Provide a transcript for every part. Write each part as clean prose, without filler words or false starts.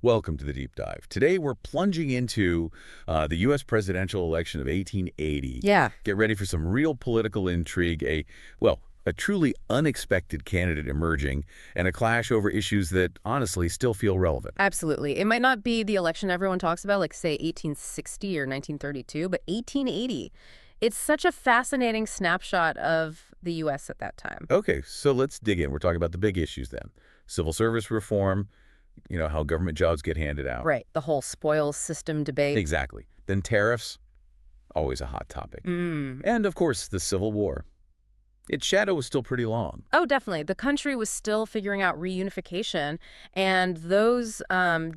Welcome to the Deep Dive. Today we're plunging into the U.S. presidential election of 1880. Yeah, Get ready for some real political intrigue, a truly unexpected candidate emerging, and a clash over issues that honestly still feel relevant. absolutely. It might not be the election everyone talks about, like, say, 1860 or 1932, but 1880. It's such a fascinating snapshot of the U.S. at that time. Okay, so let's dig in. We're talking about the big issues then. Civil service reform, how government jobs get handed out. Right, the whole spoils system debate. Exactly. Then tariffs, always a hot topic. Mm. And, of course, the Civil War. Its shadow was still pretty long. Oh, definitely. The country was still figuring out reunification, and those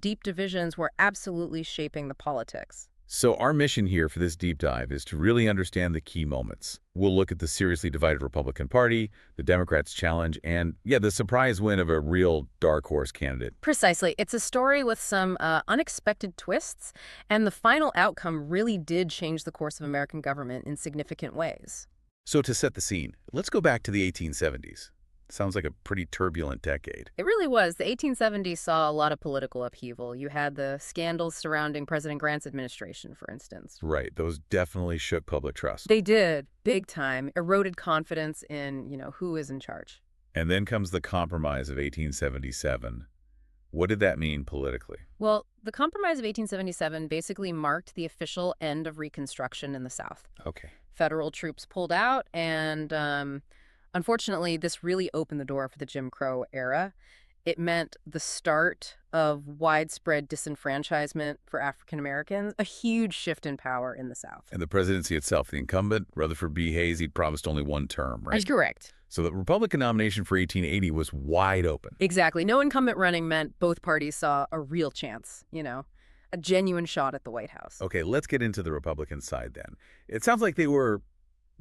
deep divisions were absolutely shaping the politics. So our mission here for this deep dive is to really understand the key moments. We'll look at the seriously divided Republican Party, the Democrats' challenge, and, the surprise win of a real dark horse candidate. Precisely. It's a story with some unexpected twists, and the final outcome really did change the course of American government in significant ways. So to set the scene, let's go back to the 1870s. Sounds like a pretty turbulent decade. It really was. The 1870s saw a lot of political upheaval. You had the scandals surrounding President Grant's administration, for instance. Right, those definitely shook public trust. They did, big time, eroded confidence in, who is in charge. And then comes the Compromise of 1877. What did that mean politically? Well, the Compromise of 1877 basically marked the official end of Reconstruction in the South. Okay. Federal troops pulled out, and unfortunately, this really opened the door for the Jim Crow era. It meant the start of widespread disenfranchisement for African Americans, a huge shift in power in the South. And the presidency itself, the incumbent, Rutherford B. Hayes, he'd promised only one term, right? That's correct. So the Republican nomination for 1880 was wide open. Exactly. No incumbent running meant both parties saw a real chance, a genuine shot at the White House. Okay, let's get into the Republican side then. It sounds like they were,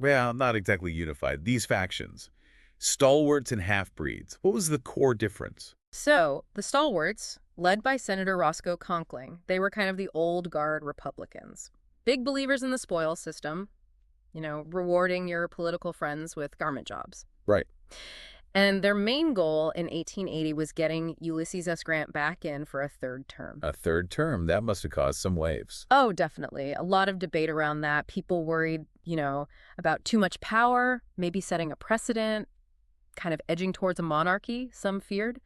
not exactly unified. These factions, stalwarts and half-breeds. What was the core difference? So, the Stalwarts, led by Senator Roscoe Conkling, they were kind of the old guard Republicans. Big believers in the spoils system, rewarding your political friends with garment jobs. Right. And their main goal in 1880 was getting Ulysses S. Grant back in for a third term. A third term. That must have caused some waves. Oh, definitely. A lot of debate around that. People worried, about too much power, maybe setting a precedent, kind of edging towards a monarchy, some feared.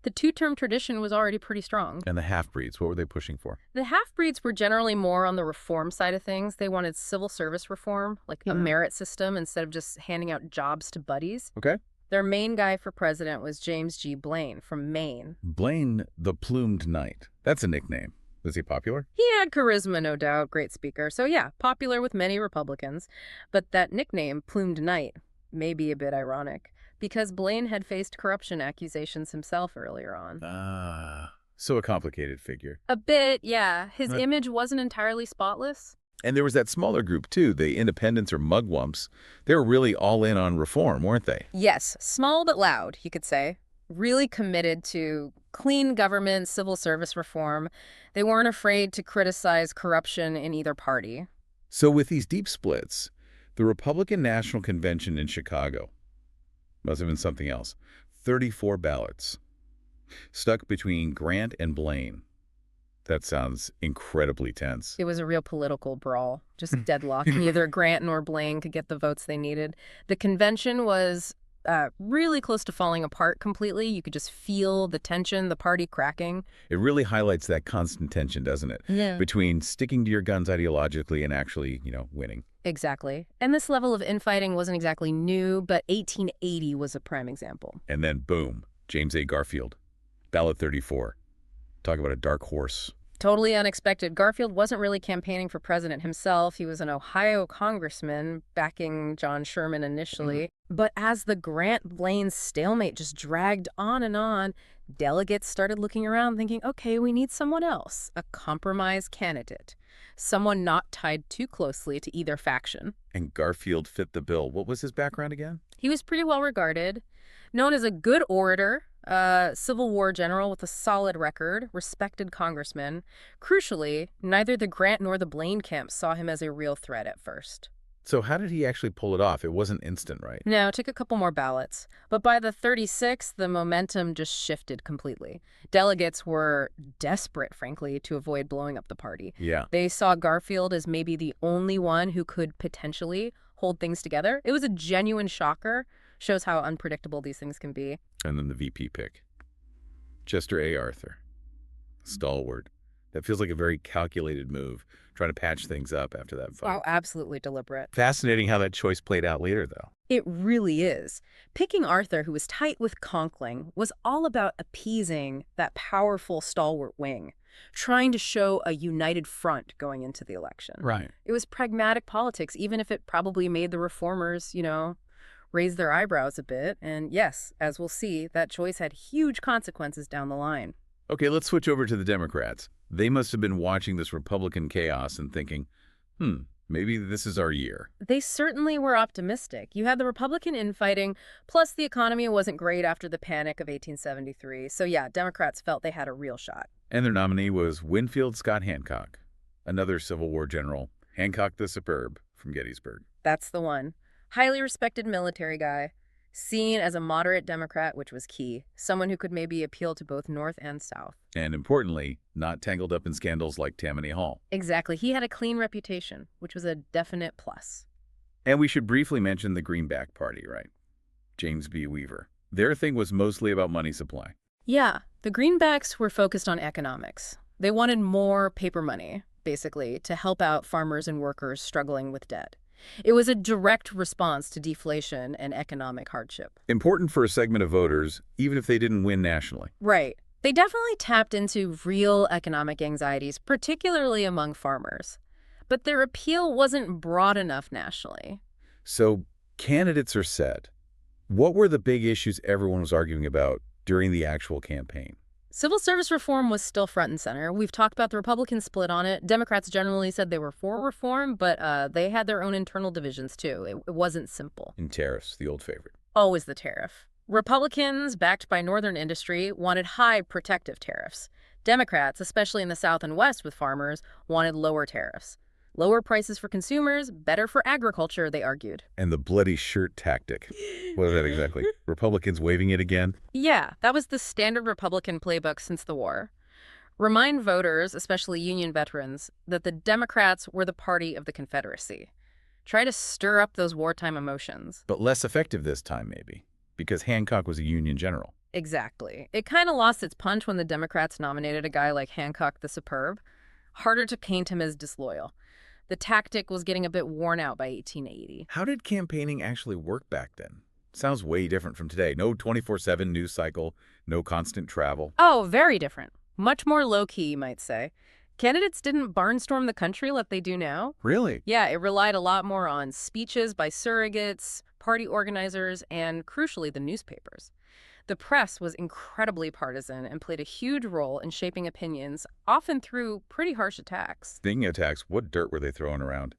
The two-term tradition was already pretty strong. And the half-breeds, what were they pushing for? The half-breeds were generally more on the reform side of things. They wanted civil service reform, like a merit system instead of just handing out jobs to buddies. Okay. Their main guy for president was James G. Blaine from Maine. Blaine, the Plumed Knight. That's a nickname. Was he popular? He had charisma, no doubt, great speaker. So yeah, popular with many Republicans. But that nickname, Plumed Knight, may be a bit ironic, because Blaine had faced corruption accusations himself earlier on. So a complicated figure. A bit, yeah. His image wasn't entirely spotless. And there was that smaller group, too, the independents or mugwumps. They were really all in on reform, weren't they? Yes, small but loud, you could say. Really committed to clean government, civil service reform. They weren't afraid to criticize corruption in either party. So with these deep splits, the Republican National Convention in Chicago must have been something else. 34 ballots. Stuck between Grant and Blaine. That sounds incredibly tense. It was a real political brawl, just deadlocked. Neither Grant nor Blaine could get the votes they needed. The convention was really close to falling apart completely. You could just feel the tension, the party cracking. It really highlights that constant tension, doesn't it? Yeah. Between sticking to your guns ideologically and actually, winning. Exactly. And this level of infighting wasn't exactly new, but 1880 was a prime example. And then, boom, James A. Garfield, ballot 34. Talk about a dark horse. Totally unexpected. Garfield wasn't really campaigning for president himself. He was an Ohio congressman backing John Sherman initially. But as the Grant-Blaine stalemate just dragged on and on, delegates started looking around thinking, okay, we need someone else, a compromise candidate, someone not tied too closely to either faction. And Garfield fit the bill. What was his background again? He was pretty well regarded, known as a good orator, Civil War general with a solid record, respected congressman. Crucially, neither the Grant nor the Blaine camps saw him as a real threat at first. So how did he actually pull it off? It wasn't instant, right? No, it took a couple more ballots. But by the 36th, the momentum just shifted completely. Delegates were desperate, frankly, to avoid blowing up the party. Yeah. They saw Garfield as maybe the only one who could potentially hold things together. It was a genuine shocker. Shows how unpredictable these things can be. And then the VP pick. Chester A. Arthur. Stalwart. That feels like a very calculated move, trying to patch things up after that fight. Oh, absolutely deliberate. Fascinating how that choice played out later, though. It really is. Picking Arthur, who was tight with Conkling, was all about appeasing that powerful stalwart wing, trying to show a united front going into the election. Right. It was pragmatic politics, even if it probably made the reformers, raise their eyebrows a bit. And yes, as we'll see, that choice had huge consequences down the line. Okay, let's switch over to the Democrats. They must have been watching this Republican chaos and thinking, maybe this is our year. They certainly were optimistic. You had the Republican infighting, plus the economy wasn't great after the panic of 1873. So yeah, Democrats felt they had a real shot. And their nominee was Winfield Scott Hancock, another Civil War general, Hancock the Superb from Gettysburg. That's the one. Highly respected military guy, seen as a moderate Democrat, which was key, someone who could maybe appeal to both North and South. And importantly, not tangled up in scandals like Tammany Hall. Exactly. He had a clean reputation, which was a definite plus. And we should briefly mention the Greenback Party, right? James B. Weaver. Their thing was mostly about money supply. Yeah, the Greenbacks were focused on economics. They wanted more paper money, basically, to help out farmers and workers struggling with debt. It was a direct response to deflation and economic hardship. Important for a segment of voters, even if they didn't win nationally. Right. They definitely tapped into real economic anxieties, particularly among farmers. But their appeal wasn't broad enough nationally. So candidates are set. What were the big issues everyone was arguing about during the actual campaign? Civil service reform was still front and center. We've talked about the Republican split on it. Democrats generally said they were for reform, but they had their own internal divisions, too. It wasn't simple. And tariffs, the old favorite. Always the tariff. Republicans, backed by Northern industry, wanted high protective tariffs. Democrats, especially in the South and West with farmers, wanted lower tariffs. Lower prices for consumers, better for agriculture, they argued. And the bloody shirt tactic. What is that exactly? Republicans waving it again? Yeah, that was the standard Republican playbook since the war. Remind voters, especially Union veterans, that the Democrats were the party of the Confederacy. Try to stir up those wartime emotions. But less effective this time, maybe, because Hancock was a Union general. Exactly. It kind of lost its punch when the Democrats nominated a guy like Hancock the Superb. Harder to paint him as disloyal. The tactic was getting a bit worn out by 1880. How did campaigning actually work back then? Sounds way different from today. No 24/7 news cycle, no constant travel. Oh, very different. Much more low-key, you might say. Candidates didn't barnstorm the country like they do now. Really? Yeah, it relied a lot more on speeches by surrogates, party organizers, and, crucially, the newspapers. The press was incredibly partisan and played a huge role in shaping opinions, often through pretty harsh attacks. Thinking attacks, what dirt were they throwing around?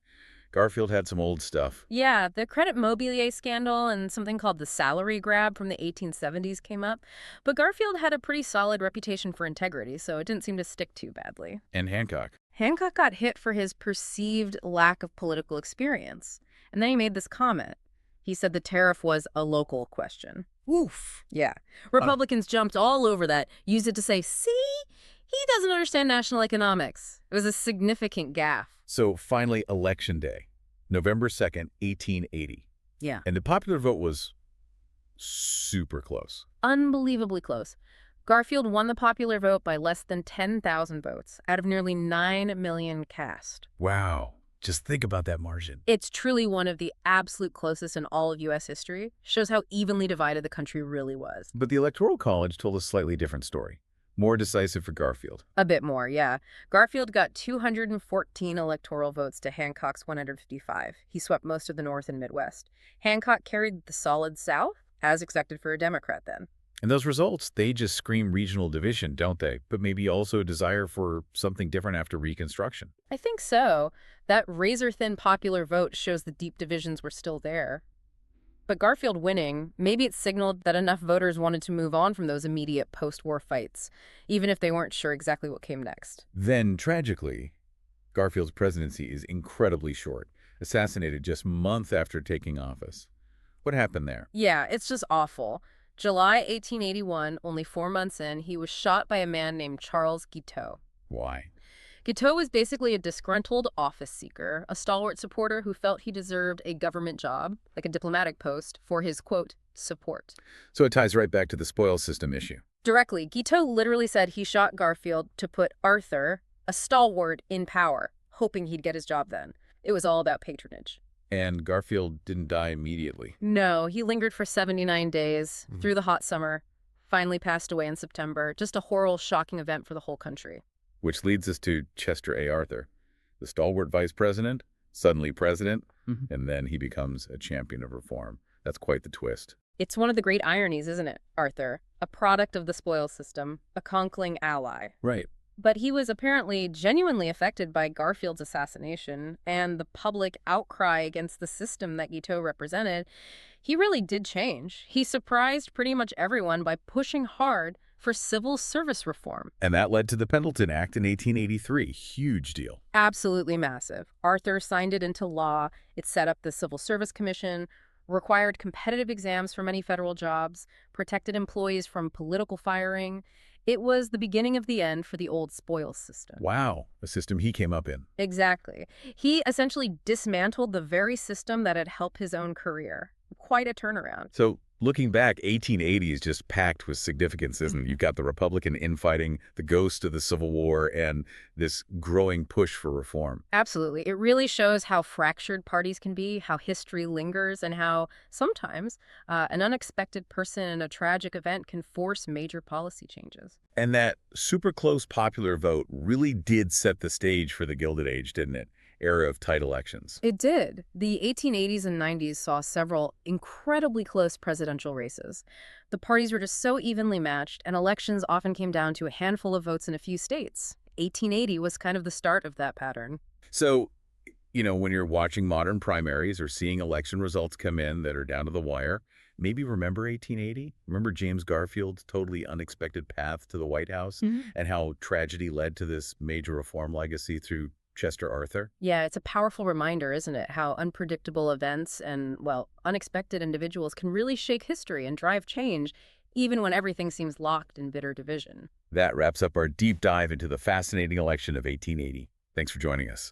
Garfield had some old stuff. Yeah, the credit mobilier scandal and something called the salary grab from the 1870s came up. But Garfield had a pretty solid reputation for integrity, so it didn't seem to stick too badly. And Hancock. Hancock got hit for his perceived lack of political experience. And then he made this comment. He said the tariff was a local question. Woof. Yeah. Republicans jumped all over that, used it to say, see, he doesn't understand national economics. It was a significant gaffe. So finally, Election Day, November 2nd, 1880. Yeah. And the popular vote was super close. Unbelievably close. Garfield won the popular vote by less than 10,000 votes out of nearly 9 million cast. Wow. Just think about that margin. It's truly one of the absolute closest in all of U.S. history. Shows how evenly divided the country really was. But the Electoral College told a slightly different story. More decisive for Garfield. A bit more, yeah. Garfield got 214 electoral votes to Hancock's 155. He swept most of the North and Midwest. Hancock carried the solid South, as expected for a Democrat then. And those results, they just scream regional division, don't they? But maybe also a desire for something different after Reconstruction. I think so. That razor-thin popular vote shows the deep divisions were still there. But Garfield winning, maybe it signaled that enough voters wanted to move on from those immediate post-war fights, even if they weren't sure exactly what came next. Then, tragically, Garfield's presidency is incredibly short, assassinated just months after taking office. What happened there? Yeah, it's just awful. July 1881, only 4 months in, he was shot by a man named Charles Guiteau. Why? Guiteau was basically a disgruntled office seeker, a stalwart supporter who felt he deserved a government job, like a diplomatic post, for his, quote, support. So it ties right back to the spoils system issue. Directly, Guiteau literally said he shot Garfield to put Arthur, a stalwart, in power, hoping he'd get his job then. It was all about patronage. And Garfield didn't die immediately. No, he lingered for 79 days, through the hot summer, finally passed away in September. Just a horrible, shocking event for the whole country. Which leads us to Chester A. Arthur, the stalwart vice president, suddenly president, and then he becomes a champion of reform. That's quite the twist. It's one of the great ironies, isn't it, Arthur? A product of the spoils system, a conquering ally. Right. But he was apparently genuinely affected by Garfield's assassination and the public outcry against the system that Guiteau represented. He really did change. He surprised pretty much everyone by pushing hard for civil service reform. And that led to the Pendleton Act in 1883. Huge deal. Absolutely massive. Arthur signed it into law. It set up the Civil Service Commission, required competitive exams for many federal jobs, protected employees from political firing. It was the beginning of the end for the old spoils system. Wow, a system he came up in. Exactly. He essentially dismantled the very system that had helped his own career. Quite a turnaround. So looking back, 1880 is just packed with significance, isn't it? You've got the Republican infighting, the ghost of the Civil War, and this growing push for reform. Absolutely. It really shows how fractured parties can be, how history lingers, and how sometimes an unexpected person in a tragic event can force major policy changes. And that super close popular vote really did set the stage for the Gilded Age, didn't it? Era of tight elections. It did. The 1880s and 90s saw several incredibly close presidential races. The parties were just so evenly matched, and elections often came down to a handful of votes in a few states. 1880 was kind of the start of that pattern. So, when you're watching modern primaries or seeing election results come in that are down to the wire, maybe remember 1880? Remember James Garfield's totally unexpected path to the White House and how tragedy led to this major reform legacy through Chester Arthur? Yeah, it's a powerful reminder, isn't it? How unpredictable events and, well, unexpected individuals can really shake history and drive change, even when everything seems locked in bitter division. That wraps up our deep dive into the fascinating election of 1880. Thanks for joining us.